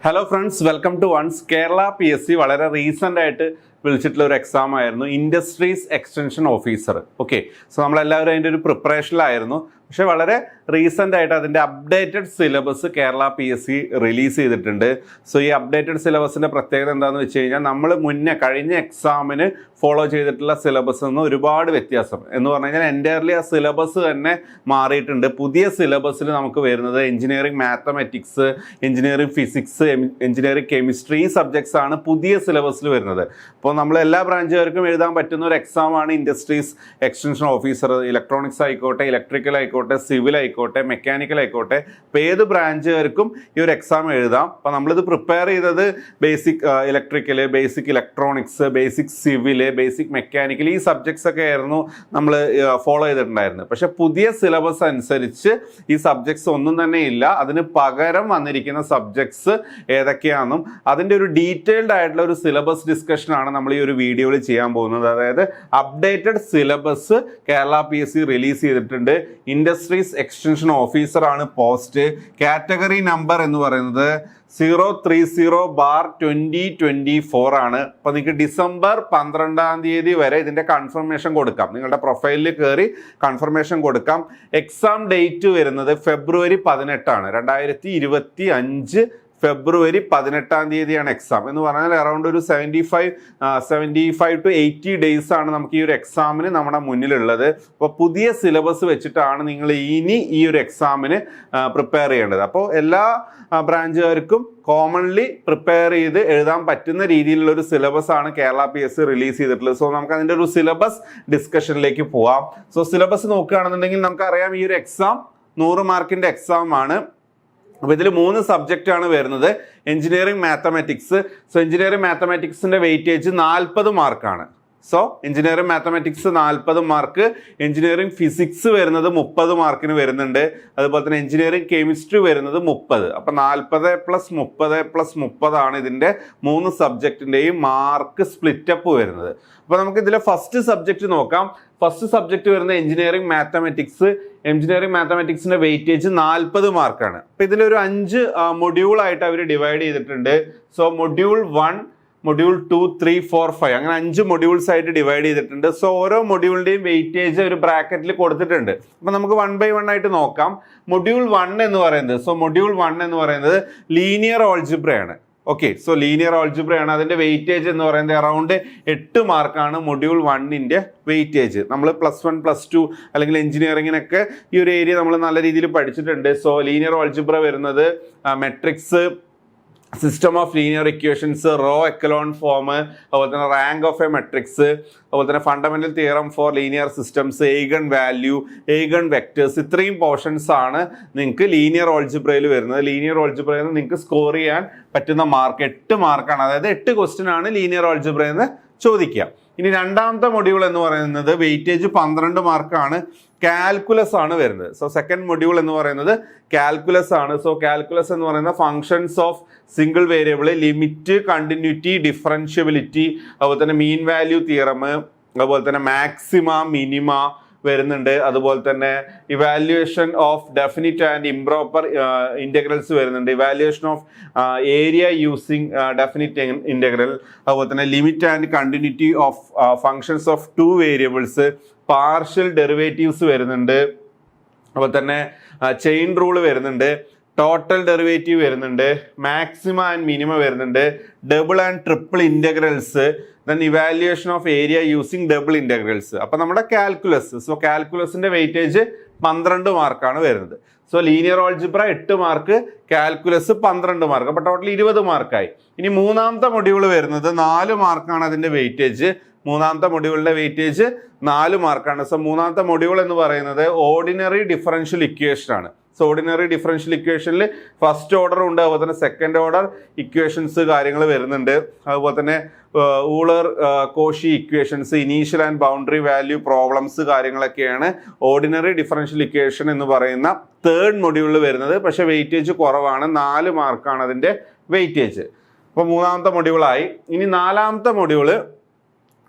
Hello friends, welcome to Ones. Kerala PSC വളരെ recent ആയിട്ട് വിളിച്ചിട്ടുള്ള ഒരു എക്സാം ആയിരുന്നു industries extension officer. Okay, so നമ്മളെല്ലാവരും അതിൻ്റെ ഒരു പ്രിപ്പറേഷനിലായിരുന്നു. പക്ഷേ വളരെ റീസെൻ്റ് ആയിട്ട് അതിൻ്റെ updated syllabus Kerala PSC release ചെയ്തിട്ടുണ്ട്. സോ ഈ അപ്ഡേറ്റഡ് സിലബസിൻ്റെ പ്രത്യേകത എന്താണെന്ന് വെച്ച് കഴിഞ്ഞാൽ നമ്മൾ കഴിഞ്ഞ എക്സാമിന് ഫോളോ ചെയ്തിട്ടുള്ള സിലബസ് നിന്ന് ഒരുപാട് വ്യത്യാസം എന്ന് പറഞ്ഞു കഴിഞ്ഞാൽ എൻറ്റയർലി ആ സിലബസ് തന്നെ മാറിയിട്ടുണ്ട്. പുതിയ സിലബസിൽ നമുക്ക് വരുന്നത് engineering mathematics, engineering physics, engineering chemistry, ഈ സബ്ജക്ട്സ് ആണ് പുതിയ സിലബസിൽ വരുന്നത്. അപ്പോൾ നമ്മൾ എല്ലാ ബ്രാഞ്ചുകാർക്കും എഴുതാൻ പറ്റുന്ന ഒരു എക്സാമാണ് ഇൻഡസ്ട്രീസ് എക്സ്റ്റൻഷൻ ഓഫീസർ. ഇലക്ട്രോണിക്സ് ആയിക്കോട്ടെ, ഇലക്ട്രിക്കൽ ആയിക്കോട്ടെ, സിവിൽ ആയിക്കോട്ടെ, മെക്കാനിക്കൽ ആയിക്കോട്ടെ, അപ്പോൾ ഏത് ബ്രാഞ്ചുകാർക്കും ഈ ഒരു എക്സാം എഴുതാം. അപ്പോൾ നമ്മളിത് പ്രിപ്പയർ ചെയ്തത് basic electrical, basic electronics, basic civil, basic mechanical, ഈ സബ്ജക്ട്സ് ഒക്കെ ആയിരുന്നു നമ്മൾ ഫോളോ ചെയ്തിട്ടുണ്ടായിരുന്നത്. പക്ഷെ പുതിയ സിലബസ് അനുസരിച്ച് ഈ സബ്ജക്ട്സ് ഒന്നും തന്നെ ഇല്ല. അതിന് പകരം വന്നിരിക്കുന്ന സബ്ജക്ട്സ് ഏതൊക്കെയാണെന്നും അതിൻ്റെ ഒരു ഡീറ്റെയിൽഡ് ആയിട്ടുള്ള ഒരു സിലബസ് ഡിസ്കഷനാണ് നമ്മൾ ഈ ഒരു വീഡിയോയിൽ ചെയ്യാൻ പോകുന്നത്. അതായത് updated syllabus Kerala PSC release ചെയ്തിട്ടുണ്ട്. ഇൻഡസ്ട്രീസ് എക്സ്റ്റൻഷൻ ഓഫീസർ ആണ് പോസ്റ്റ്. കാറ്റഗറി നമ്പർ എന്ന് പറയുന്നത് 030/2024 ആണ്. അപ്പോൾ നിങ്ങൾക്ക് ഡിസംബർ 12 വരെ ഇതിൻ്റെ കൺഫർമേഷൻ കൊടുക്കാം. നിങ്ങളുടെ പ്രൊഫൈലിൽ കയറി കൺഫർമേഷൻ കൊടുക്കാം. എക്സാം ഡേറ്റ് വരുന്നത് ഫെബ്രുവരി 18 2025 ഫെബ്രുവരി 18 എക്സാം. എന്ന് പറഞ്ഞാൽ അറൗണ്ട് ഒരു 75 to 80 ഡേയ്സ് ആണ് നമുക്ക് ഈ ഒരു എക്സാമിന് നമ്മുടെ മുന്നിലുള്ളത്. അപ്പോൾ പുതിയ സിലബസ് വെച്ചിട്ടാണ് നിങ്ങൾ ഇനി ഈ ഒരു എക്സാമിന് പ്രിപ്പയർ ചെയ്യേണ്ടത്. അപ്പോൾ എല്ലാ ബ്രാഞ്ചുകാർക്കും കോമൺലി പ്രിപ്പയർ ചെയ്ത് എഴുതാൻ പറ്റുന്ന രീതിയിലുള്ള ഒരു സിലബസ് ആണ് കേരള PSC റിലീസ് ചെയ്തിട്ടുള്ളത്. സോ നമുക്ക് അതിൻ്റെ ഒരു സിലബസ് ഡിസ്കഷനിലേക്ക് പോവാം. സോ സിലബസ് നോക്കുകയാണെന്നുണ്ടെങ്കിൽ നമുക്കറിയാം ഈ ഒരു എക്സാം 100 മാർക്കിൻ്റെ എക്സാം ആണ്. അപ്പോൾ ഇതിൽ 3 സബ്ജക്റ്റ് ആണ് വരുന്നത്. Engineering mathematics. സോ എഞ്ചിനീയറിംഗ് മാത്തമാറ്റിക്സിൻ്റെ വെയിറ്റേജ് 40 മാർക്കാണ്. So engineering mathematics 40 mark. Engineering physics വരുന്നത് 30 മാർക്കിന് വരുന്നുണ്ട്. അതുപോലെ തന്നെ എഞ്ചിനീയറിംഗ് കെമിസ്ട്രി വരുന്നത് 30. അപ്പം 40 + 30 ആണ് ഇതിൻ്റെ 3 സബ്ജക്റ്റിൻ്റെയും മാർക്ക് സ്പ്ലിറ്റപ്പ് വരുന്നത്. അപ്പോൾ നമുക്ക് ഇതിലെ ഫസ്റ്റ് സബ്ജക്റ്റ് നോക്കാം. ഫസ്റ്റ് സബ്ജക്റ്റ് വരുന്ന എഞ്ചിനീയറിംഗ് മാത്തമാറ്റിക്സ്. എഞ്ചിനീയറിംഗ് മാത്തമാറ്റിക്സിൻ്റെ വെയിറ്റേജ് 40 മാർക്കാണ്. അപ്പോൾ ഇതിലൊരു 5 മൊഡ്യൂളായിട്ട് അവർ ഡിവൈഡ് ചെയ്തിട്ടുണ്ട്. സോ മൊഡ്യൂൾ 1, മൊഡ്യൂൾ 2, 3, 4, 5 അങ്ങനെ 5 മൊഡ്യൂൾസ് ആയിട്ട് ഡിവൈഡ് ചെയ്തിട്ടുണ്ട്. സോ ഓരോ മൊഡ്യൂളിൻ്റെയും വെയിറ്റേജ് ഒരു ബ്രാക്കറ്റിൽ കൊടുത്തിട്ടുണ്ട്. അപ്പോൾ നമുക്ക് 1 by 1 ആയിട്ട് നോക്കാം. മൊഡ്യൂൾ 1 എന്ന് പറയുന്നത് ലീനിയർ ഓൾജിബ്രയാണ്. ഓക്കെ, സോ ലീനിയർ ഓൾജിബ്രയാണ്. അതിൻ്റെ വെയിറ്റേജ് എന്ന് പറയുന്നത് അറൗണ്ട് 8 മാർക്കാണ് മൊഡ്യൂൾ 1ൻ്റെ വെയിറ്റേജ്. നമ്മൾ +1 +2 അല്ലെങ്കിൽ എഞ്ചിനീയറിങ്ങിനൊക്കെ ഈ ഒരു ഏരിയ നമ്മൾ നല്ല രീതിയിൽ പഠിച്ചിട്ടുണ്ട്. സോ ലീനിയർ ഓൾജിബ്ര വരുന്നത് matrix, system of linear equations, row echelon form, അതുപോലെ തന്നെ റാങ്ക് ഓഫ് എ മെട്രിക്സ്, അതുപോലെ തന്നെ fundamental theorem for linear systems, eigen value, eigen vectors, ഇത്രയും പോർഷൻസ് ആണ് നിങ്ങൾക്ക് ലീനിയർ ഓൾജിബ്രയിൽ വരുന്നത്. ലീനിയർ ഓൾജിബ്രയിൽ നിന്ന് നിങ്ങൾക്ക് സ്കോർ ചെയ്യാൻ പറ്റുന്ന മാർക്ക് 8 മാർക്കാണ്. അതായത് 8 ക്വസ്റ്റ്യൻ ആണ് ലീനിയർ ഓൾജിബ്രയിൽ നിന്ന് ചോദിക്കുക. ഇനി രണ്ടാമത്തെ മൊഡ്യൂൾ എന്ന് പറയുന്നത് വെയിറ്റേജ് 12 മാർക്കാണ്. കാൽക്കുലസ് ആണ് വരുന്നത്. സോ സെക്കൻഡ് മൊഡ്യൂൾ എന്ന് പറയുന്നത് കാൽക്കുലസ് ആണ്. സോ കാൽക്കുലസ് എന്ന് പറയുന്നത് functions of single variable, limit, continuity, differentiability, അതുപോലെ തന്നെ മീൻ വാല്യൂ തിയറം, അതുപോലെ തന്നെ മാക്സിമ, മിനിമ വരുന്നുണ്ട്. അതുപോലെ തന്നെ evaluation of definite and improper integrals വരുന്നുണ്ട്. Evaluation of area using definite integral, അതുപോലെ തന്നെ limit and continuity of functions of 2 variables, partial derivatives വരുന്നുണ്ട്. അതുപോലെ തന്നെ ചെയിൻ റൂൾ വരുന്നുണ്ട്, ടോട്ടൽ ഡെറിവേറ്റീവ് വരുന്നുണ്ട്, മാക്സിമ ആൻഡ് മിനിമ വരുന്നുണ്ട്, double and triple integrals, then evaluation of area using double integrals. അപ്പം നമ്മുടെ കാൽക്കുലസ്. സോ കാൽക്കുലസിൻ്റെ വെയിറ്റേജ് 12 മാർക്കാണ് വരുന്നത്. So linear algebra 8 mark, calculus 12 mark. അപ്പോൾ ടോട്ടൽ 20 മാർക്കായി. ഇനി മൂന്നാമത്തെ മൊഡ്യൂൾ വരുന്നത് 4 മാർക്കാണ് അതിൻ്റെ വെയിറ്റേജ്. മൂന്നാമത്തെ മൊഡ്യൂളിൻ്റെ വെയിറ്റേജ് 4 മാർക്കാണ്. സോ മൂന്നാമത്തെ മൊഡ്യൂൾ എന്ന് പറയുന്നത് ഓർഡിനറി ഡിഫറൻഷ്യൽ ഇക്വേഷൻ ആണ്. സോ ഓർഡിനറി ഡിഫറൻഷ്യൽ ഇക്വേഷനിൽ ഫസ്റ്റ് ഓർഡർ ഉണ്ട്, അതുപോലെ തന്നെ സെക്കൻഡ് ഓർഡർ ഇക്വേഷൻസ് കാര്യങ്ങൾ വരുന്നുണ്ട്. അതുപോലെ തന്നെ ഊളർ Cauchy equations, initial and boundary value problems കാര്യങ്ങളൊക്കെയാണ് ഓർഡിനറി ഡിഫറൻഷ്യൽ ഇക്വേഷൻ എന്ന് പറയുന്ന 3rd മൊഡ്യൂളിൽ വരുന്നത്. പക്ഷേ വെയിറ്റേജ് കുറവാണ്, 4 മാർക്കാണ് അതിൻ്റെ വെയിറ്റേജ്. അപ്പോൾ മൂന്നാമത്തെ മൊഡ്യൂളായി. ഇനി 4ാമത്തെ മൊഡ്യൂള്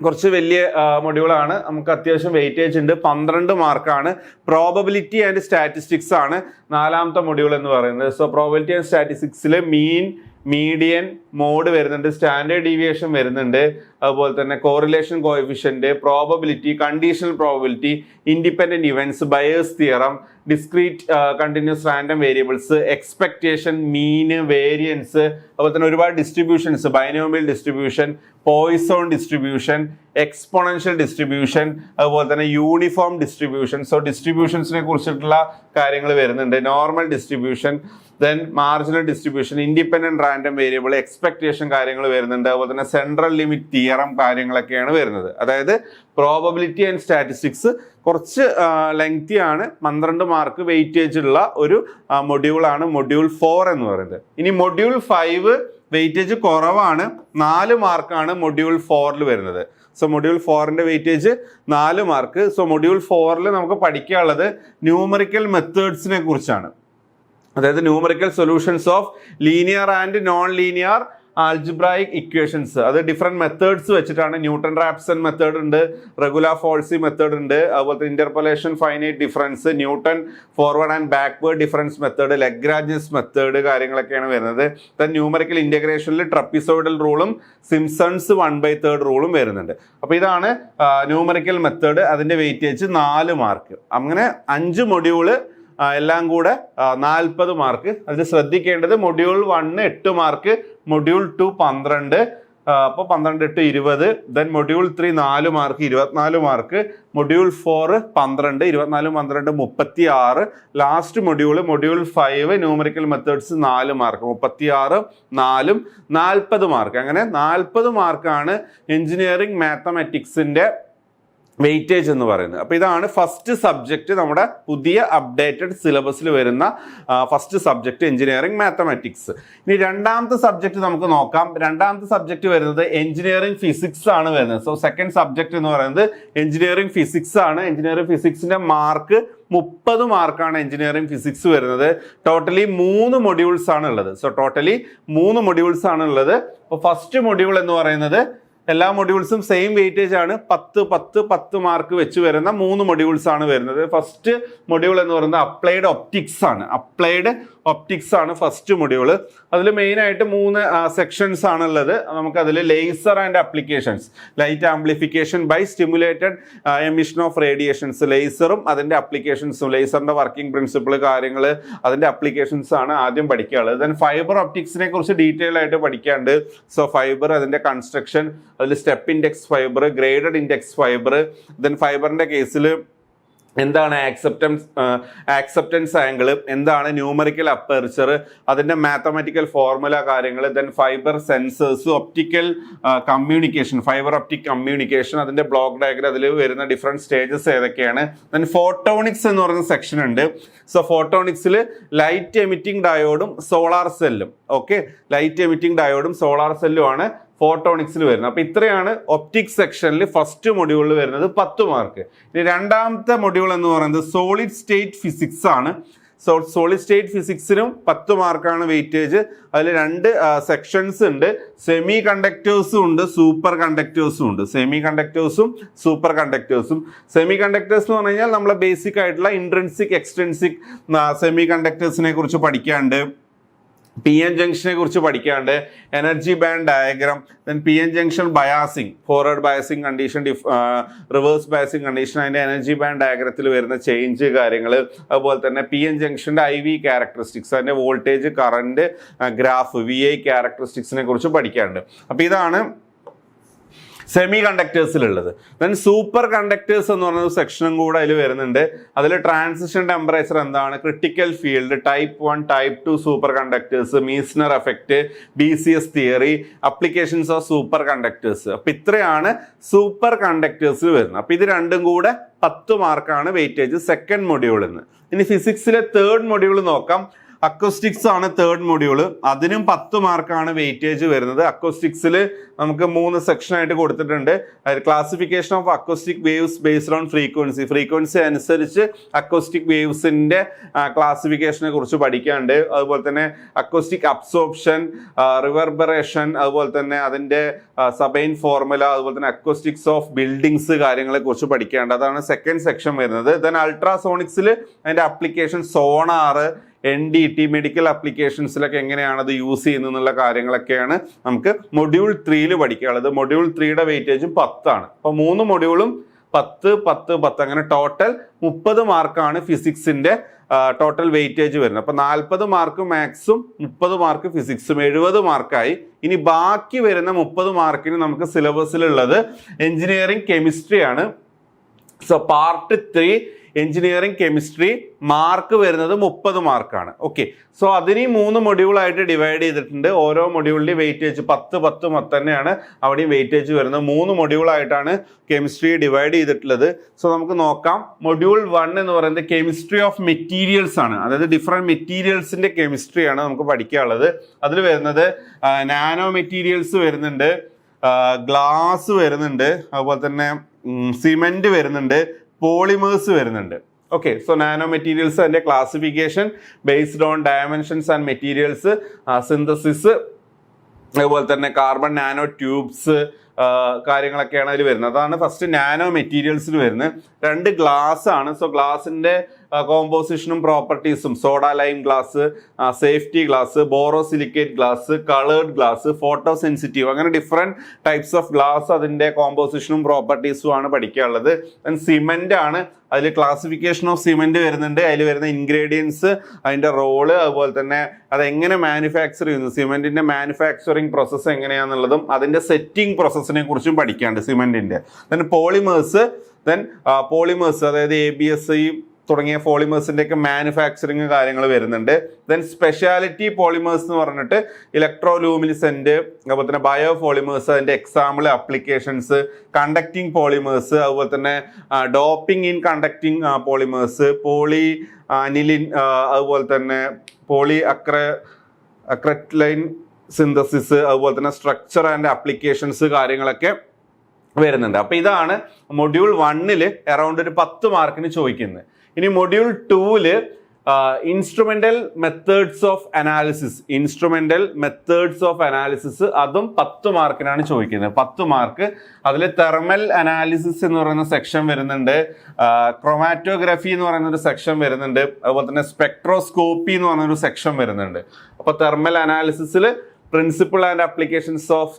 കുറച്ച് വലിയ മൊഡ്യൂളാണ്, നമുക്ക് അത്യാവശ്യം വെയിറ്റേജ് ഉണ്ട്, 12 മാർക്കാണ്. പ്രോബബിലിറ്റി ആൻഡ് സ്റ്റാറ്റിസ്റ്റിക്സ് ആണ് 4ാമത്തെ മൊഡ്യൂൾ എന്ന് പറയുന്നത്. സോ പ്രോബബിലിറ്റി ആൻഡ് സ്റ്റാറ്റിസ്റ്റിക്സിൽ മീൻ, മീഡിയൻ, മോഡ് വരുന്നുണ്ട്, സ്റ്റാൻഡേർഡ് ഡീവിയേഷൻ വരുന്നുണ്ട്, അതുപോലെ തന്നെ correlation coefficient, probability, conditional probability, independent events, Bayes theorem, discrete continuous random variables, expectation, mean, variance, അതുപോലെ തന്നെ ഒരുപാട് distributions, binomial distribution, Poisson distribution, exponential distribution, അതുപോലെ തന്നെ യൂണിഫോം ഡിസ്ട്രിബ്യൂഷൻ. സോ ഡിസ്ട്രിബ്യൂഷൻസിനെ കുറിച്ചിട്ടുള്ള കാര്യങ്ങൾ വരുന്നുണ്ട്. Normal distribution, then marginal distribution, independent random variable, expectation കാര്യങ്ങൾ വരുന്നുണ്ട്. അതുപോലെ തന്നെ സെൻട്രൽ ലിമിറ്റ് തിയറം കാര്യങ്ങളൊക്കെയാണ് വരുന്നത്. അതായത് പ്രോബബിലിറ്റി ആൻഡ് സ്റ്റാറ്റിസ്റ്റിക്സ് കുറച്ച് ലെങ്തി ആണ്. 12 മാർക്ക് വെയിറ്റേജ് ഉള്ള ഒരു മൊഡ്യൂളാണ് മൊഡ്യൂൾ 4 എന്ന് പറയുന്നത്. ഇനി മൊഡ്യൂൾ 5 വെയിറ്റേജ് കുറവാണ്, 4 മാർക്കാണ് മൊഡ്യൂൾ 4 വരുന്നത്. സോ മൊഡ്യൂൾ 4ന്റെ വെയിറ്റേജ് 4 മാർക്ക്. സോ മൊഡ്യൂൾ 4 നമുക്ക് പഠിക്കാനുള്ളത് ന്യൂമറിക്കൽ മെത്തേഡ്സിനെ കുറിച്ചാണ്. അതായത് numerical solutions of linear and non linear algebraic equations. അത് ഡിഫറെന്റ് മെത്തേഡ്സ് വെച്ചിട്ടാണ്. ന്യൂട്ടൺ റാപ്സൺ മെത്തേഡ് ഉണ്ട്, റെഗുലാർ ഫോൾസി മെത്തേഡ് ഉണ്ട്, അതുപോലെ interpolation finite difference, Newton forward and backward difference method, Lagrange's method കാര്യങ്ങളൊക്കെയാണ് വരുന്നത്. ദെൻ ന്യൂമറിക്കൽ ഇന്റഗ്രേഷനിൽ ട്രപ്പിസോയിഡൽ റൂളും Simpson's 1/3 റൂളും വരുന്നുണ്ട്. അപ്പോൾ ഇതാണ് ന്യൂമറിക്കൽ മെത്തേഡ്. അതിന്റെ വെയിറ്റേജ് 4 മാർക്ക്. അങ്ങനെ 5 മൊഡ്യൂള് എല്ലാം കൂടെ 40 മാർക്ക്. അതിൽ ശ്രദ്ധിക്കേണ്ടത് മൊഡ്യൂൾ 1 8 മാർക്ക്, മൊഡ്യൂൾ 2 12, അപ്പോൾ 12 8 20. Then module 3 4 mark 24 mark, module 4 12 24 12 36. Last module 5 numerical methods 4 mark, 36 4 40 mark. അങ്ങനെ 40 മാർക്കാണ് എഞ്ചിനീയറിംഗ് മാത്തമാറ്റിക്സിന്റെ വെയിറ്റേജ് എന്ന് പറയുന്നത്. അപ്പോൾ ഇതാണ് ഫസ്റ്റ് സബ്ജക്റ്റ്, നമ്മുടെ പുതിയ അപ്ഡേറ്റഡ് സിലബസിൽ വരുന്ന ഫസ്റ്റ് സബ്ജക്റ്റ് എഞ്ചിനീയറിംഗ് മാത്തമാറ്റിക്സ്. ഇനി രണ്ടാമത്തെ സബ്ജക്റ്റ് നമുക്ക് നോക്കാം. രണ്ടാമത്തെ സബ്ജക്റ്റ് വരുന്നത് എഞ്ചിനീയറിംഗ് ഫിസിക്സ് ആണ് വരുന്നത്. സോ സെക്കൻഡ് സബ്ജക്റ്റ് എന്ന് പറയുന്നത് എഞ്ചിനീയറിംഗ് ഫിസിക്സ് ആണ്. എഞ്ചിനീയറിംഗ് ഫിസിക്സിന്റെ മാർക്ക് 30 മാർക്കാണ് എഞ്ചിനീയറിംഗ് ഫിസിക്സ് വരുന്നത്. ടോട്ടലി 3 മൊഡ്യൂൾസ് ആണ് ഉള്ളത്. സോ ടോട്ടലി 3 മൊഡ്യൂൾസ് ആണ് ഉള്ളത്. അപ്പോൾ ഫസ്റ്റ് മൊഡ്യൂൾ എന്ന് പറയുന്നത് എല്ലാ മൊഡ്യൂൾസും സെയിം വെയിറ്റേജ് ആണ്, 10 മാർക്ക് വെച്ച് വരുന്ന 3 മൊഡ്യൂൾസ് ആണ് വരുന്നത്. ഫസ്റ്റ് മൊഡ്യൂൾ എന്ന് പറയുന്നത് അപ്ലൈഡ് ഒപ്റ്റിക്സ് ആണ്. അപ്ലൈഡ് ഒപ്റ്റിക്സ് ആണ് ഫസ്റ്റ് മൊഡ്യൂൾ. അതിൽ മെയിൻ ആയിട്ട് 3 സെക്ഷൻസ് ആണുള്ളത്. നമുക്ക് അതിൽ laser and applications, light amplification by stimulated emission of radiations, ലേസറും അതിന്റെ ആപ്ലിക്കേഷൻസും, ലേസറിന്റെ വർക്കിംഗ് പ്രിൻസിപ്പിൾ കാര്യങ്ങൾ, അതിന്റെ ആപ്ലിക്കേഷൻസ് ആണ് ആദ്യം പഠിക്കാനുള്ളത്. ദെൻ ഫൈബർ ഒപ്റ്റിക്സിനെ കുറിച്ച് ഡീറ്റെയിൽ ആയിട്ട് പഠിക്കാനുണ്ട്. സോ ഫൈബർ, അതിന്റെ കൺസ്ട്രക്ഷൻ, അതിൽ step index fibre, graded index fibre, then ഫൈബറിന്റെ കേസിൽ എന്താണ് ആക്സെപ്റ്റൻസ് ആംഗിൾ, എന്താണ് ന്യൂമറിക്കൽ അപ്പർച്ചർ, അതിന്റെ മാത്തമാറ്റിക്കൽ ഫോർമുല കാര്യങ്ങൾ, then fibre sensors, optical communication, fibre optic communication, അതിന്റെ ബ്ലോക്ക് ഡയഗ്രം, അതിൽ വരുന്ന ഡിഫറെന്റ് സ്റ്റേജസ് ഏതൊക്കെയാണ്. ദെൻ ഫോട്ടോണിക്സ് എന്ന് പറയുന്ന സെക്ഷൻ ഉണ്ട്. സോ ഫോട്ടോണിക്സിൽ ലൈറ്റ് എമിറ്റിംഗ് ഡയോഡും സോളാർ സെല്ലും, ഓക്കെ, ലൈറ്റ് എമിറ്റിംഗ് ഡയോഡും സോളാർ സെല്ലും ആണ് ഫോട്ടോണിക്സിൽ വരുന്നത്. അപ്പൊ ഇത്രയാണ് ഒപ്റ്റിക്സ് സെക്ഷനിൽ ഫസ്റ്റ് മൊഡ്യൂളിൽ വരുന്നത് 10 മാർക്ക്. ഇനി രണ്ടാമത്തെ മൊഡ്യൂൾ എന്ന് പറയുന്നത് സോളിഡ് സ്റ്റേറ്റ് ഫിസിക്സ് ആണ്. സോളിഡ് സ്റ്റേറ്റ് ഫിസിക്സിനും 10 മാർക്കാണ് വെയിറ്റേജ്. അതിൽ 2 സെക്ഷൻസ് ഉണ്ട്. സെമി കണ്ടക്ടേഴ്സും ഉണ്ട്, സൂപ്പർ കണ്ടക്ടേഴ്സും ഉണ്ട്. സെമി കണ്ടക്ടേഴ്സും സൂപ്പർ കണ്ടക്ടേഴ്സും. സെമി കണ്ടക്ടേഴ്സ് എന്ന് പറഞ്ഞു കഴിഞ്ഞാൽ നമ്മളെ ബേസിക് ആയിട്ടുള്ള ഇൻട്രിൻസിക് എക്സ്ട്രിൻസിക് സെമി കണ്ടക്ടേഴ്സിനെ കുറിച്ച് പഠിക്കാനുണ്ട്. PN ജംഗ്ഷനെ കുറിച്ച് പഠിക്കാണ്ട്, energy band diagram, then PN junction biasing, forward biasing condition, reverse biasing condition, അതിന്റെ എനർജി ബാൻഡ് ഡയഗ്രത്തിൽ വരുന്ന ചേഞ്ച് കാര്യങ്ങൾ, അതുപോലെ തന്നെ PN ജംഗ്ഷന്റെ IV ക്യാരക്ടറിസ്റ്റിക്സ്, അതിന്റെ വോൾട്ടേജ്, കറന്റ് ഗ്രാഫ്, VI ക്യാരക്ടറിസ്റ്റിക്സിനെ കുറിച്ച് പഠിക്കാനുണ്ട്. അപ്പൊ ഇതാണ് സെമി കണ്ടക്ടേഴ്സിലുള്ളത്. ദെൻ സൂപ്പർ കണ്ടക്ടേഴ്സ് എന്ന് പറയുന്ന സെക്ഷനും കൂടെ അതിൽ വരുന്നുണ്ട്. അതിൽ ട്രാൻസിഷൻ ടെമ്പറേച്ചർ എന്താണ്, critical field, type 1 type 2 super conductors, Meissner effect, BCS theory, applications of super conductors. അപ്പൊ ഇത്രയാണ് സൂപ്പർ കണ്ടക്ടേഴ്സ് വരുന്നത്. അപ്പൊ ഇത് രണ്ടും കൂടെ 10 മാർക്കാണ് വെയിറ്റേജ് സെക്കൻഡ് മൊഡ്യൂളിൽ നിന്ന്. ഇനി ഫിസിക്സിലെ തേർഡ് മൊഡ്യൂൾ നോക്കാം. അക്കോസ്റ്റിക്സ് ആണ് തേർഡ് മൊഡ്യൂൾ. അതിനും 10 മാർക്കാണ് വെയിറ്റേജ് വരുന്നത്. അക്കോസ്റ്റിക്സിൽ നമുക്ക് 3 സെക്ഷൻ ആയിട്ട് കൊടുത്തിട്ടുണ്ട്. Classification of acoustic waves based on frequency അനുസരിച്ച് അക്കോസ്റ്റിക് വേവ്സിന്റെ ക്ലാസിഫിക്കേഷനെ കുറിച്ച് പഠിക്കാനുണ്ട്. അതുപോലെ തന്നെ അക്കോസ്റ്റിക് അബ്സോർപ്ഷൻ, റിവർബറേഷൻ, അതുപോലെ തന്നെ അതിന്റെ സബൈൻ ഫോർമുല, അതുപോലെ തന്നെ അക്കോസ്റ്റിക്സ് ഓഫ് ബിൽഡിങ്സ് കാര്യങ്ങളെ കുറിച്ച് പഠിക്കാനുണ്ട്. അതാണ് സെക്കൻഡ് സെക്ഷൻ വരുന്നത്. ദെൻ അൾട്രാസോണിക്സിൽ അതിന്റെ ആപ്ലിക്കേഷൻ, സോണാർ, NDT മെഡിക്കൽ ആപ്ലിക്കേഷൻസിലൊക്കെ എങ്ങനെയാണ് അത് യൂസ് ചെയ്യുന്നത് എന്നുള്ള കാര്യങ്ങളൊക്കെയാണ് നമുക്ക് മൊഡ്യൂൾ 3 പഠിക്കാനുള്ളത്. മൊഡ്യൂൾ 3യുടെ വെയിറ്റേജും 10 ആണ്. അപ്പോൾ 3 മൊഡ്യൂളും 10, 10, 10 അങ്ങനെ ടോട്ടൽ 30 മാർക്കാണ് ഫിസിക്സിന്റെ ടോട്ടൽ വെയിറ്റേജ് വരുന്നത്. അപ്പോൾ 40 മാർക്ക് മാത്സും 30 മാർക്ക് ഫിസിക്സും 70 മാർക്കായി. ഇനി ബാക്കി വരുന്ന 30 മാർക്കിന് നമുക്ക് സിലബസിലുള്ളത് എഞ്ചിനീയറിംഗ് കെമിസ്ട്രി ആണ്. So part 3 engineering chemistry mark വരുന്നത് 30 മാർക്കാണ്. ഓക്കെ, സോ അതിന് 3 മൊഡ്യൂളായിട്ട് ഡിവൈഡ് ചെയ്തിട്ടുണ്ട്. ഓരോ മൊഡ്യൂളിൻ്റെയും വെയിറ്റേജ് 10, 10, 10 തന്നെയാണ് അവിടെയും വെയിറ്റേജ് വരുന്നത്. 3 മൊഡ്യൂളായിട്ടാണ് കെമിസ്ട്രി ഡിവൈഡ് ചെയ്തിട്ടുള്ളത്. സോ നമുക്ക് നോക്കാം. മൊഡ്യൂൾ 1 എന്ന് പറയുന്നത് കെമിസ്ട്രി ഓഫ് മെറ്റീരിയൽസ് ആണ്. അതായത് ഡിഫറെൻറ്റ് മെറ്റീരിയൽസിന്റെ കെമിസ്ട്രിയാണ് നമുക്ക് പഠിക്കാനുള്ളത്. അതിൽ വരുന്നത് നാനോ മെറ്റീരിയൽസ് വരുന്നുണ്ട്, ഗ്ലാസ് വരുന്നുണ്ട്, അതുപോലെ തന്നെ സിമെന്റ് വരുന്നുണ്ട്, പോളിമേഴ്സ് വരുന്നുണ്ട്. ഓക്കെ, സോ നാനോ മെറ്റീരിയൽസ് അതിന്റെ classification based on dimensions and materials, synthesis, അതുപോലെ തന്നെ കാർബൺ നാനോ ട്യൂബ്സ് കാര്യങ്ങളൊക്കെയാണ് അതിൽ വരുന്നത്. അതാണ് ഫസ്റ്റ് നാനോ മെറ്റീരിയൽസിൽ വരുന്നത്. 2 ഗ്ലാസ് ആണ്. സോ ഗ്ലാസിന്റെ കോമ്പോസിഷനും പ്രോപ്പർട്ടീസും, soda lime glass, safety glass, borosilicate glass, coloured glass, photo sensitive, അങ്ങനെ ഡിഫറെൻറ്റ് ടൈപ്സ് ഓഫ് ഗ്ലാസ് അതിൻ്റെ കോമ്പോസിഷനും പ്രോപ്പർട്ടീസും ആണ് പഠിക്കാനുള്ളത്. സിമെൻ്റ് ആണ്. അതിൽ ക്ലാസിഫിക്കേഷൻ ഓഫ് സിമെന്റ് വരുന്നുണ്ട്, അതിൽ വരുന്ന ഇൻഗ്രീഡിയൻസ്, അതിൻ്റെ റോള്, അതുപോലെ തന്നെ അതെങ്ങനെ മാനുഫാക്ചർ ചെയ്യുന്നു, സിമെന്റിന്റെ മാനുഫാക്ചറിങ് പ്രോസസ്സ് എങ്ങനെയാണെന്നുള്ളതും അതിൻ്റെ സെറ്റിംഗ് പ്രോസസ്സിനെ കുറിച്ചും പഠിക്കാണ്ട് സിമെന്റിന്റെ. പോളിമേഴ്സ് അതായത് ABS തുടങ്ങിയ പോളിമേഴ്സിന്റെ ഒക്കെ മാനുഫാക്ചറിങ് കാര്യങ്ങൾ വരുന്നുണ്ട്. ദെൻ സ്പെഷ്യാലിറ്റി പോളിമേഴ്സ് എന്ന് പറഞ്ഞിട്ട് ഇലക്ട്രോലൂമിനിസെന്റ്, അതുപോലെ തന്നെ ബയോ പോളിമേഴ്സ്, അതിന്റെ എക്സാമ്പിൾ ആപ്ലിക്കേഷൻസ്, കണ്ടക്ടിങ് പോളിമേഴ്സ്, അതുപോലെ തന്നെ doping in conducting polymers, poly aniline, അതുപോലെ തന്നെ പോളി അക്രറ്റൈൻ സിന്തസിസ്, അതുപോലെ തന്നെ സ്ട്രക്ചർ ആൻഡ് ആപ്ലിക്കേഷൻസ് കാര്യങ്ങളൊക്കെ വരുന്നുണ്ട്. അപ്പൊ ഇതാണ് മൊഡ്യൂൾ 1 അറൗണ്ട് ഒരു 10 മാർക്കിന് ചോദിക്കുന്നത്. ഇനി module 2 instrumental methods of analysis, അതും 10 മാർക്കിനാണ് ചോദിക്കുന്നത്. 10 മാർക്ക്. അതിൽ തെർമൽ അനാലിസിസ് എന്ന് പറയുന്ന സെക്ഷൻ വരുന്നുണ്ട്, ക്രൊമാറ്റോഗ്രഫി എന്ന് പറയുന്ന ഒരു സെക്ഷൻ വരുന്നുണ്ട്, അതുപോലെ തന്നെ സ്പെക്ട്രോസ്കോപ്പി എന്ന് പറയുന്ന ഒരു സെക്ഷൻ വരുന്നുണ്ട്. അപ്പൊ തെർമൽ അനാലിസിസിൽ principle and applications of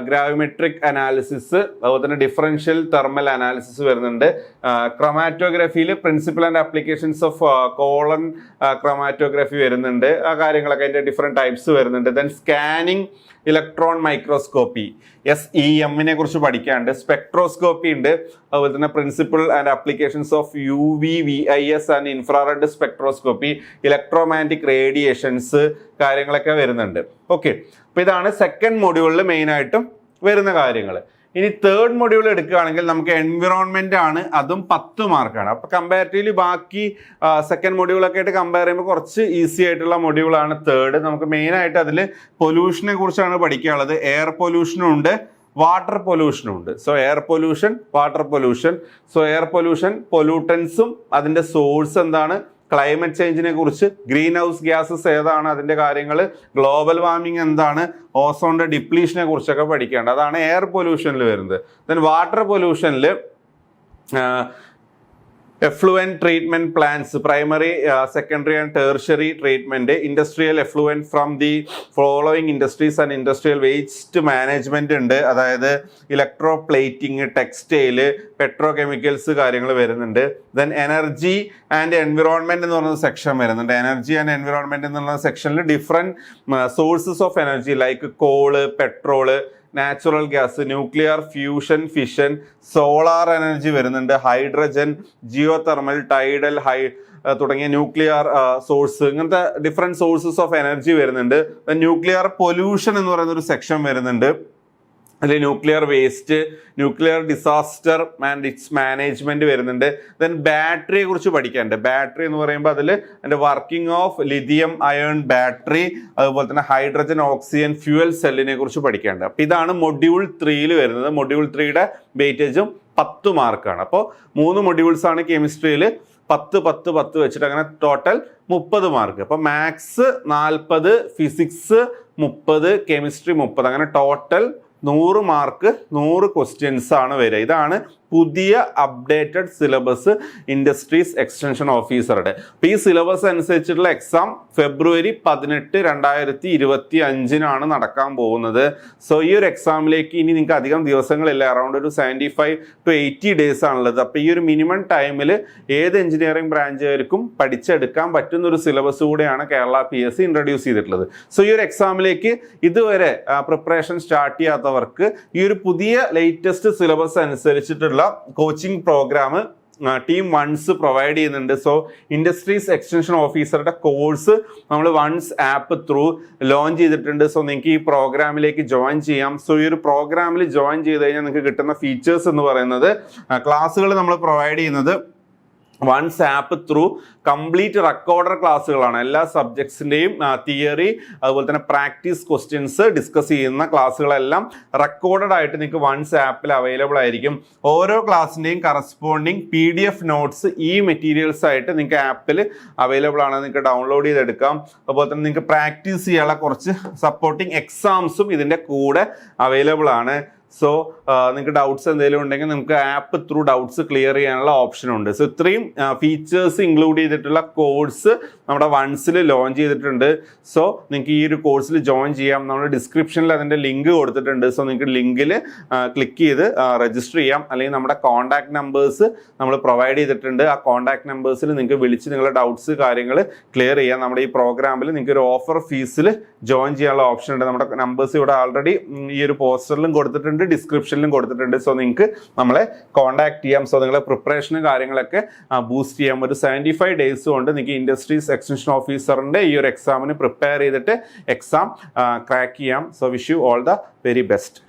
gravimetric analysis, അതുപോലെ തന്നെ ഡിഫറൻഷ്യൽ തെർമൽ അനാലിസിസ് വരുന്നുണ്ട്. ക്രൊമാറ്റോഗ്രഫിയിൽ principle and applications of column chromatography വരുന്നുണ്ട്. ആ കാര്യങ്ങളൊക്കെ അതിൻ്റെ ഡിഫറെൻറ്റ് ടൈപ്സ് വരുന്നുണ്ട്. Then scanning electron microscopy SEM കുറിച്ച് പഠിക്കാനുണ്ട്. സ്പെക്ട്രോസ്കോപ്പി ഉണ്ട്, അതുപോലെ തന്നെ principle and applications of UV, VIS and infrared spectroscopy, electromagnetic radiations കാര്യങ്ങളൊക്കെ വരുന്നുണ്ട്. ഓക്കെ, അപ്പോൾ ഇതാണ് സെക്കൻഡ് മൊഡ്യൂളിൽ മെയിനായിട്ടും വരുന്ന കാര്യങ്ങൾ. ഇനി തേർഡ് മൊഡ്യൂൾ എടുക്കുകയാണെങ്കിൽ നമുക്ക് എൻവിറോൺമെന്റ് ആണ്, അതും 10 മാർക്കാണ്. അപ്പോൾ കമ്പാരിറ്റീവ്ലി ബാക്കി സെക്കൻഡ് മൊഡ്യൂളൊക്കെ ആയിട്ട് കമ്പയർ ചെയ്യുമ്പോൾ കുറച്ച് ഈസി ആയിട്ടുള്ള മൊഡ്യൂളാണ് തേർഡ്. നമുക്ക് മെയിനായിട്ട് അതിൽ പൊല്യൂഷനെ കുറിച്ചാണ് പഠിക്കാനുള്ളത്. എയർ പൊല്യൂഷനും ഉണ്ട്, വാട്ടർ പൊല്യൂഷനും ഉണ്ട്. So air pollution, water pollution. So air pollution, പൊല്യൂട്ടൻസും അതിൻ്റെ സോഴ്സ് എന്താണ്, ക്ലൈമറ്റ് ചേഞ്ചിനെ കുറിച്ച്, ഗ്രീൻ ഹൗസ് ഗ്യാസസ് ഏതാണ്, അതിൻ്റെ കാര്യങ്ങൾ, ഗ്ലോബൽ വാർമിംഗ് എന്താണ്, ഓസോണിന്റെ ഡിപ്ലീഷനെ കുറിച്ചൊക്കെ പഠിക്കേണ്ടത്. അതാണ് എയർ പൊല്യൂഷനിൽ വരുന്നത്. ദെൻ വാട്ടർ പൊല്യൂഷനിൽ effluent treatment plants, primary, secondary and tertiary treatment, industrial effluent from the following industries and industrial waste management ഉണ്ട്. അതായത് ഇലക്ട്രോ പ്ലേറ്റിംഗ്, ടെക്സ്റ്റൈല്, പെട്രോകെമിക്കൽസ് കാര്യങ്ങൾ വരുന്നുണ്ട്. ദെൻ എനർജി ആൻഡ് എൻവിറോൺമെന്റ് എന്ന് പറയുന്ന സെക്ഷൻ വരുന്നുണ്ട്. എനർജി ആൻഡ് എൻവിറോൺമെന്റ് എന്നുള്ള സെക്ഷനിൽ different sources of energy like call, petrol, natural gas, nuclear fusion, fission, solar energy വരുന്നുണ്ട്, ഹൈഡ്രജൻ, ജിയോ തെർമൽ, ടൈഡൽ, തുടങ്ങിയ ന്യൂക്ലിയർ സോഴ്സ്, ഇങ്ങനത്തെ ഡിഫറെൻറ്റ് സോഴ്സസ് ഓഫ് എനർജി വരുന്നുണ്ട്. Nuclear pollution എന്ന് പറയുന്ന ഒരു സെക്ഷൻ വരുന്നുണ്ട്. അതിൽ nuclear waste, nuclear disaster and it's management വരുന്നുണ്ട്. ദെൻ ബാറ്ററിയെ കുറിച്ച് പഠിക്കാനുണ്ട്. ബാറ്ററി എന്ന് പറയുമ്പോൾ അതിൽ അതിൻ്റെ working of lithium ion battery, അതുപോലെ തന്നെ ഹൈഡ്രജൻ ഓക്സിജൻ ഫ്യൂവൽ സെല്ലിനെ കുറിച്ച് പഠിക്കാനുണ്ട്. അപ്പോൾ ഇതാണ് മൊഡ്യൂൾ 3 വരുന്നത്. മൊഡ്യൂൾ 3യുടെ വെയിറ്റേജും 10 മാർക്കാണ്. അപ്പോൾ 3 മൊഡ്യൂൾസ് ആണ് കെമിസ്ട്രിയിൽ. 10, 10, 10 വെച്ചിട്ട് അങ്ങനെ ടോട്ടൽ 30 മാർക്ക്. അപ്പോൾ മാത്സ് 40, ഫിസിക്സ് 30, കെമിസ്ട്രി 30, അങ്ങനെ ടോട്ടൽ 100 മാർക്ക് 100 ക്വസ്റ്റ്യൻസ് ആണ് വരിക. ഇതാണ് പുതിയ അപ്ഡേറ്റഡ് സിലബസ് ഇൻഡസ്ട്രീസ് എക്സ്റ്റൻഷൻ ഓഫീസറുടെ. അപ്പോൾ ഈ സിലബസ് അനുസരിച്ചിട്ടുള്ള എക്സാം ഫെബ്രുവരി 18, 2025 നടക്കാൻ പോകുന്നത്. സോ ഈ ഒരു എക്സാമിലേക്ക് ഇനി നിങ്ങൾക്ക് അധികം ദിവസങ്ങളില്ല, അറൗണ്ട് ഒരു 75 to 80 ഡേയ്സ് ആണുള്ളത്. അപ്പോൾ ഈ ഒരു മിനിമം ടൈമിൽ ഏത് എഞ്ചിനീയറിംഗ് ബ്രാഞ്ചുകാർക്കും പഠിച്ചെടുക്കാൻ പറ്റുന്ന ഒരു സിലബസ് കൂടെയാണ് കേരള PSC ഇൻട്രൊഡ്യൂസ് ചെയ്തിട്ടുള്ളത്. സോ ഈ ഒരു എക്സാമിലേക്ക് ഇതുവരെ പ്രിപ്പറേഷൻ സ്റ്റാർട്ട് ചെയ്യാത്തവർക്ക് ഈ ഒരു പുതിയ ലേറ്റസ്റ്റ് സിലബസ് അനുസരിച്ചിട്ടുള്ള coaching program team Ones provide ചെയ്യുന്നുണ്ട്. സോ ഇൻഡസ്ട്രീസ് എക്സ്റ്റൻഷൻ ഓഫീസറുടെ കോഴ്സ് നമ്മൾ വൺസ് ആപ്പ് ത്രൂ ലോഞ്ച് ചെയ്തിട്ടുണ്ട്. സോ നിങ്ങൾക്ക് ഈ പ്രോഗ്രാമിലേക്ക് ജോയിൻ ചെയ്യാം. സോ ഈ ഒരു പ്രോഗ്രാമിൽ ജോയിൻ ചെയ്ത് കഴിഞ്ഞാൽ നിങ്ങൾക്ക് കിട്ടുന്ന ഫീച്ചേഴ്സ് എന്ന് പറയുന്നത്, ക്ലാസ്സുകൾ നമ്മൾ പ്രൊവൈഡ് ചെയ്യുന്നത് once app through complete recorder ക്ലാസ്സുകളാണ്. എല്ലാ സബ്ജക്ട്സിൻ്റെയും തിയറി അതുപോലെ തന്നെ പ്രാക്ടീസ് ക്വസ്റ്റ്യൻസ് ഡിസ്കസ് ചെയ്യുന്ന ക്ലാസ്സുകളെല്ലാം റെക്കോർഡഡ് ആയിട്ട് നിങ്ങൾക്ക് വൺസ് ആപ്പിൽ അവൈലബിൾ ആയിരിക്കും. ഓരോ ക്ലാസ്സിൻ്റെയും കറസ്പോണ്ടിങ് PDF നോട്ട്സ് ഈ മെറ്റീരിയൽസ് ആയിട്ട് നിങ്ങൾക്ക് ആപ്പിൽ അവൈലബിൾ ആണ്. നിങ്ങൾക്ക് ഡൗൺലോഡ് ചെയ്തെടുക്കാം. അതുപോലെ തന്നെ നിങ്ങൾക്ക് പ്രാക്ടീസ് ചെയ്യാനുള്ള കുറച്ച് സപ്പോർട്ടിങ് എക്സാംസും ഇതിൻ്റെ കൂടെ അവൈലബിൾ ആണ്. സോ നിങ്ങൾക്ക് ഡൗട്ട്സ് എന്തെങ്കിലും ഉണ്ടെങ്കിൽ നമുക്ക് ആപ്പ് ത്രൂ ഡൗട്ട്സ് ക്ലിയർ ചെയ്യാനുള്ള ഓപ്ഷൻ ഉണ്ട്. സോ ഇത്രയും ഫീച്ചേഴ്സ് ഇൻക്ലൂഡ് ചെയ്തിട്ടുള്ള കോഴ്സ് നമ്മുടെ വൺസിൽ ലോഞ്ച് ചെയ്തിട്ടുണ്ട്. സോ നിങ്ങൾക്ക് ഈ ഒരു കോഴ്സിൽ ജോയിൻ ചെയ്യാം. നമ്മൾ ഡിസ്ക്രിപ്ഷനിൽ അതിൻ്റെ ലിങ്ക് കൊടുത്തിട്ടുണ്ട്. സോ നിങ്ങൾക്ക് ലിങ്കിൽ ക്ലിക്ക് ചെയ്ത് രജിസ്റ്റർ ചെയ്യാം. അല്ലെങ്കിൽ നമ്മുടെ കോൺടാക്ട് നമ്പേഴ്സ് നമ്മൾ പ്രൊവൈഡ് ചെയ്തിട്ടുണ്ട്. ആ കോൺടാക്ട് നമ്പേഴ്സിൽ നിങ്ങൾക്ക് വിളിച്ച് നിങ്ങളുടെ ഡൗട്ട്സ് കാര്യങ്ങൾ ക്ലിയർ ചെയ്യാം. നമ്മുടെ ഈ പ്രോഗ്രാമിൽ നിങ്ങൾക്ക് ഒരു ഓഫർ ഫീസിൽ ജോയിൻ ചെയ്യാനുള്ള ഓപ്ഷൻ ഉണ്ട്. നമ്മുടെ നമ്പേഴ്സ് ഇവിടെ ആൾറെഡി ഈ ഒരു പോസ്റ്ററിലും കൊടുത്തിട്ടുണ്ട്, ഡിസ്ക്രിപ്ഷനിലും കൊടുത്തിട്ടുണ്ട്. സോ നിങ്ങൾക്ക് നമ്മളെ കോൺടാക്ട് ചെയ്യാം. സോ നിങ്ങളെ പ്രിപ്പറേഷനും കാര്യങ്ങളൊക്കെ ബൂസ്റ്റ് ചെയ്യാം. ഒരു 75 ഡേയ്സ് കൊണ്ട് നിങ്ങൾക്ക് ഇൻഡസ്ട്രീസ് എക്സ്റ്റൻഷൻ ഓഫീസറിൻ്റെ ഈ ഒരു എക്സാമിന് പ്രിപ്പയർ ചെയ്തിട്ട് എക്സാം ക്രാക്ക് ചെയ്യാം. So wish you all the very best.